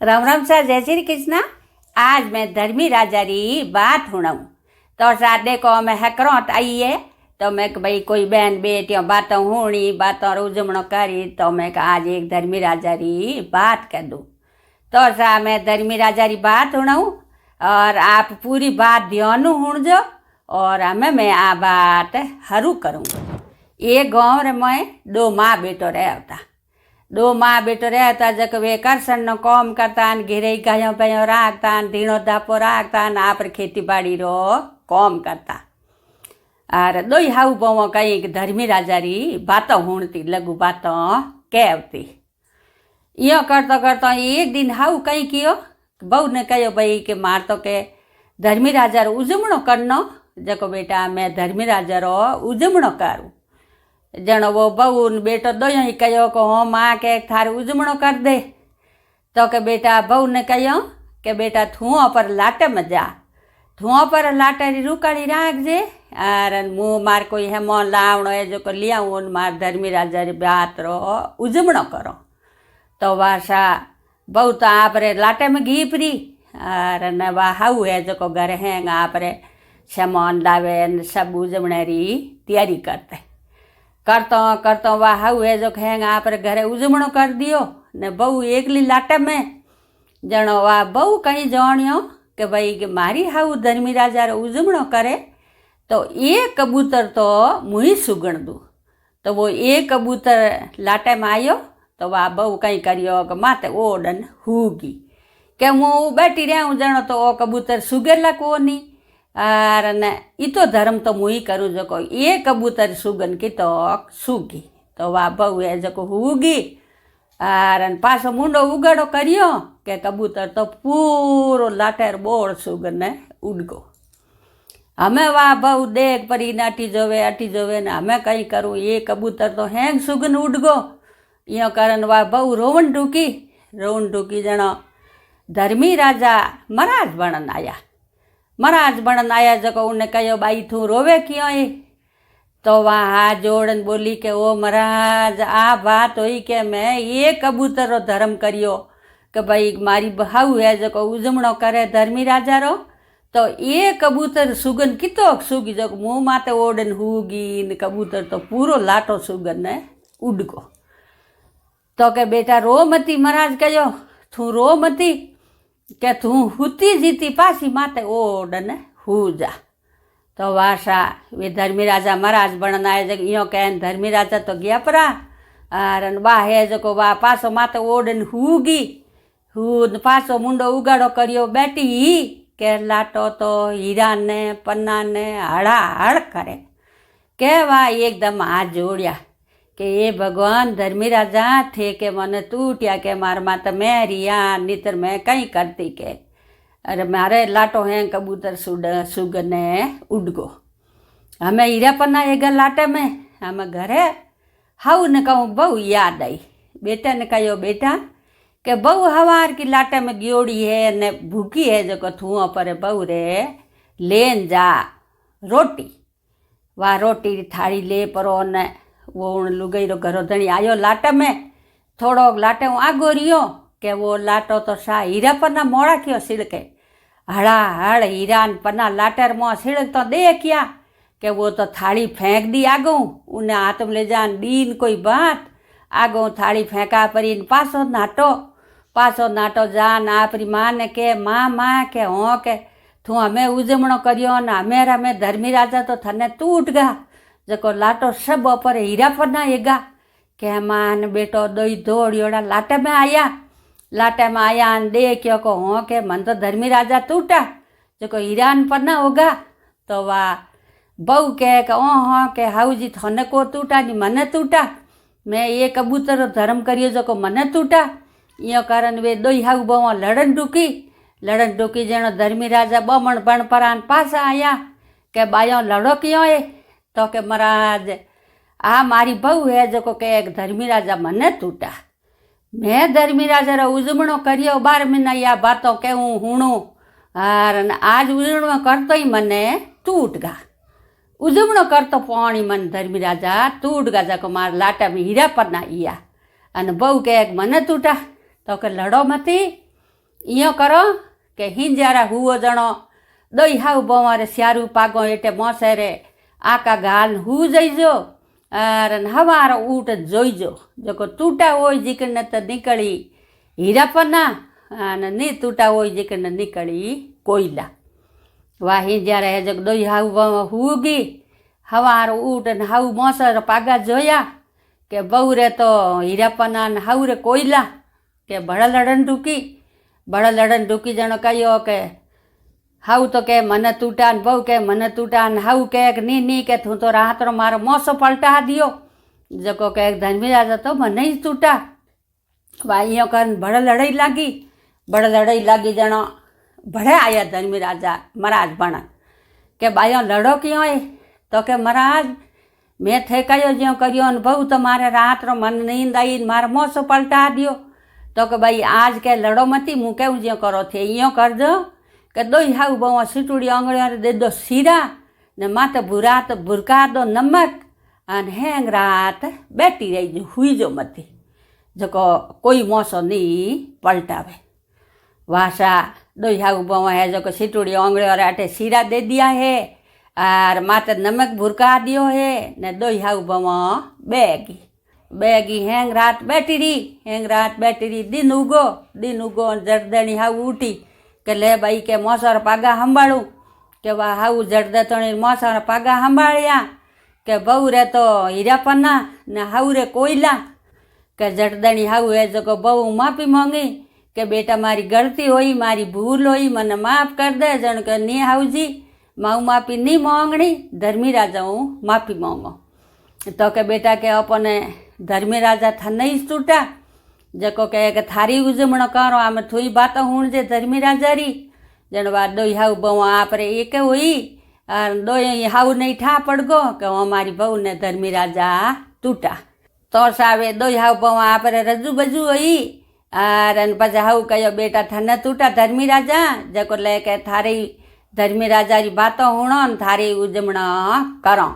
Ram Ram sir, जय श्री कृष्णा। आज मैं धर्मी राजा री बात सुनाऊं। तो सर देखो मैं हैकरोट आई है तो मैं भाई कोई बहन बेटियों बातों होनी बातों उजमणो करी तो मैं आज एक धर्मी राजा री बात कर दूँ। तो सर मैं धर्मी राजा री बात सुनाऊं और आप पूरी बात ध्यान सुनजो और हमें मैं आ बात हरू करूँ। एक गाँव में दो माँ बेटो रहता। दो माँ बेटो रहता जक वे करसन नो काम करता घिरे गायों पैयों राखता धीणो धापो राखता आप खेती बाड़ी रो काम करता। और दो हाउ बहु कई धर्मी राजा री बातों हुणती लघु बातों कहती। यो करतो करतो एक दिन हाउ कई कियो बहू ने कहो भाई कि मार तो के धर्मी राजा रो उजमणो करनो। जको बेटा मैं धर्मी राजा रो उजमणो करूँ। जनो वो बहू बेटो दो ही कहो को हो माँ के थारे उजमणो कर दे। तो के बेटा बहू ने कहो कि बेटा धुआं पर लाटे में जा, धुआं पर लाटे रुकाड़ी राखजे और मुँह मार कोई हेमो लावणो है जो को लियाऊँ मार धर्मी राजा री बात रो उजमणो करो। तो वासा बहू तो आपरे लाटे में घीपरी और न वा हाउ है जो को घर है आपरे सामान लावे सब उजमणे री तैयारी करते। करतो करतो वाह हाउ है जो कहेंगे आप घरे उजमणो कर दियो ने बहू एकली लाटे में। जनो वाह बहू कहीं जानियो कि भाई कि मारी हाउ धर्मी राजा रो उजमणो करे तो एक कबूतर तो मुही सुगण दूँ। तो वो एक कबूतर लाटे में आयो तो वाह बहू कहीं करियो कि माते ओडन हुगी कि हूँ बैठी रहूँ जनो तो ओ कबूतर सुगेला को नहीं और न इतो धर्म तो मुई करूँ जो को ये कबूतर सुगन की तो सूगी। तो वाह बहू है जो को हुगी और पासो मुंडो उगाड़ो करियो के कबूतर तो पूरो लाटेर बोड़ सुगन उड़गो। हमें वाह बहू देख परी ने अटी जोवे ने हमें कहीं करूँ ये कबूतर तो हैंग सुगन उड़गो। यो कारण वाह बहू रोवन टूकी जनो धर्मी राजा महाराज बनन आया। महाराज बनन आया जको उन्हें कहो बाई तू रोवे क्यों है। तो वहाँ हाथ जोड़न बोली के ओ महाराज आ बात हुई के मैं ये कबूतर रो धर्म करियो कि भाई मारी बहाऊ है जको उजमणो करे धर्मी राजा रो तो ये कबूतर सुगन कितो सुगी जो मुँह माते ओडन हुगी ने कबूतर तो पूरो लाटो सुगन ने उड़गो। तो के बेटा रो मती महाराज कहो तू रो मती के तू हुती जीती पासी माते ओडन हु जा। तो वासा वे धर्मी राजा महाराज बनन आए जग यो कह धर्मी राजा तो गया परा और वाह है जो को वाह पासो माते ओडन हुगी हु पासो मुंडो उगाड़ो करियो बैठी ही के लाटो तो हीरा ने पन्ना ने हड़ा हड़ करे के वाह एकदम हाथ जोड़िया कि ये भगवान धर्मी राजा थे के मन टूटिया के मार मात मैं रिया नितर मैं कहीं करती के अरे मारे लाटो हैं कबूतर सुगने उड़गो। हमें हीरा पन्ना एगा लाटे में हमें घरे हाउ ने कहूँ बहू याद आई। बेटा ने कहो बेटा के बहू हवार की लाटे में गियोड़ी है ने भूखी है जो को थुआ पर बहू रे लेन जा रोटी। वाह रोटी थाली ले परो ने वो लुगई रो घरो धणी आयो लाटे में थोड़ो लाटे आगो रियो के वो लाटो तो सा हीरा पन्ना मोड़ा क्यों सिड़के हड़ा हड़ हीरा पन्ना लाटर मुँह सिड़क तो देखिया के वो तो थाली फेंक दी आगो उन्हें हाथ में ले जान दीन कोई बात आगो थाली फेंका परी पासो नाटो जान आपरी माँ ने के माँ के हों के तू हमें उजमणो करियो ना हमेरा में धर्मी राजा तो थने टूट गा जको लाटो सब पर हीरा पन्ना एगा के मान बेटो दई दौड़ियोड़ा लाटे में आया देखियो को हो के मन तो धर्मी राजा टूटा जको हीरान पन्ना होगा। तो वाह बहू कह के ओ हाँ के हाउ जी थने को टूटा नी मने टूटा मैं ये कबूतर धर्म करियो जको मने टूटा। यो कारण वे दो हाउ बहु लड़न डूकी जनो धर्मी राजा बमण बण परान पासा आया के बायो लड़ो क्यों है। तो के महाराज आ मारी बहू है जो को के धर्मी राजा मने टूटा मैं धर्मी राजा रो उजमणो करियो 12 महीना या बातों कहूँ हूणू और आज उजमणो करतो ही मने टूट गा उजमणो करतो पानी मन धर्मी राजा टूट गा जको मार लाटा में हीरा पन्ना इया अन बहू के मने टूटा तो के लड़ो मती इं करो के हिंजारा हुओ जणो दई हाउ बवारे स्यारू पागो एटे मोसेरे आका गाल हु जईजो अर हवार ऊट जोईजो जो तूटा हो जीकन त निकली हीरापना अने नी तूटा हो जीकन निकली कोयला वा हिंजारा हे जो दई हाउ बवा हुगी हवार ऊट ने हाउ मोसर पागा जोया के बहुरे तो हीरापना ने हाउरे कोयला के भड़लड़न ढूकी जणो कहो के हाउ तो के मन तूटा बहु के मन तूटा हाउ के नी के तू तो रात रो मारो मोसो पलटा दियो जो के धर्मी राजा तो मन ही तूटा वा इं कर बड़ लड़ाई लागी जणो भड़े आया धर्मी राजा महाराज पण के बायो लड़ो क्यों है तो के महाराज मैं थे कयो ज्यों करियो बहु तो मारे रात रो मन नींद आई मारो मोसो पलटा दियो तो के भाई आज के लड़ो मती मु केव ज्यों करो थे इं कर दो के दई हाउ बवा सीटूड़ी आंगळिया दे दो सीरा ने माते भूरात भूरका दो नमक अने हेंग रात बैठी रही जो हुई जो मती जो कोई मोसो नी पलटावे वासा दई हाउ बवा है जो सीटूड़ी आंगळिया आटे सीरा दे दिया है और माते नमक भूरका दियो है ने दई हाउ बवा बेगी हेंग रात बैठी रही दिन उगो जरदणी हाउ उठी के ले भाई के मोसर पागा संभाळू के वा हाउ जड़दतणी मोसर पागा संभाळ्या के बहु रे तो हीरापना ने हाउ रे कोयला के जड़दणी हाउ है जो बहु माफी मांगी के बेटा मारी गलती हुई मारी भूल हुई मने माफ कर दे जण के नी हाउजी माऊ माफी नी मांगणी धर्मी राजा हूँ माफी मांगो तो के बेटा के अपने धर्मी राजा था नहीं टूटा जको के थारी उजमणो करो आम थोड़ी बात हूँ जे धर्मी राजा री जनवा दो हाउ बवा आपरे एक हुई और दो हाउ नहीं ठा पड़ गो के हमारी बहू ने धर्मी राजा टूटा तो सावे दो हाउ बवा आपरे रजू बजू हुई और पछे हाउ कहो बेटा थने टूटा धर्मी राजा जको लेके थारी धर्मी राजा री बात हुणो थारी उजमणो करो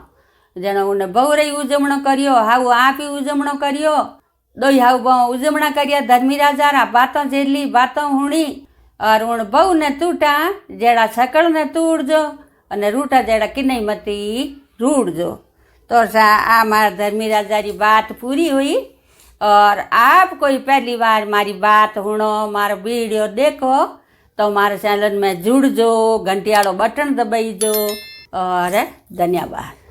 जनो उन्हें बहु रही उजमणो करियो हाउ आप ही उजमणो करियो दो हाउ बहु उजमणा करिया धर्मी राजा रा बातों जेली बातों हुणी और उन बहु ने टूटा जेड़ा सकल ने तूड़जो अने रूटा जेड़ा किन्नई मती रूड़जो तो सा आ मार धर्मी राजा री बात पूरी हुई और आप कोई पहली बार मारी बात हुणो मारो वीडियो देखो तो मारे चैनल में जुड़जो घंटियालो बटन दबाईजो और धन्यवाद।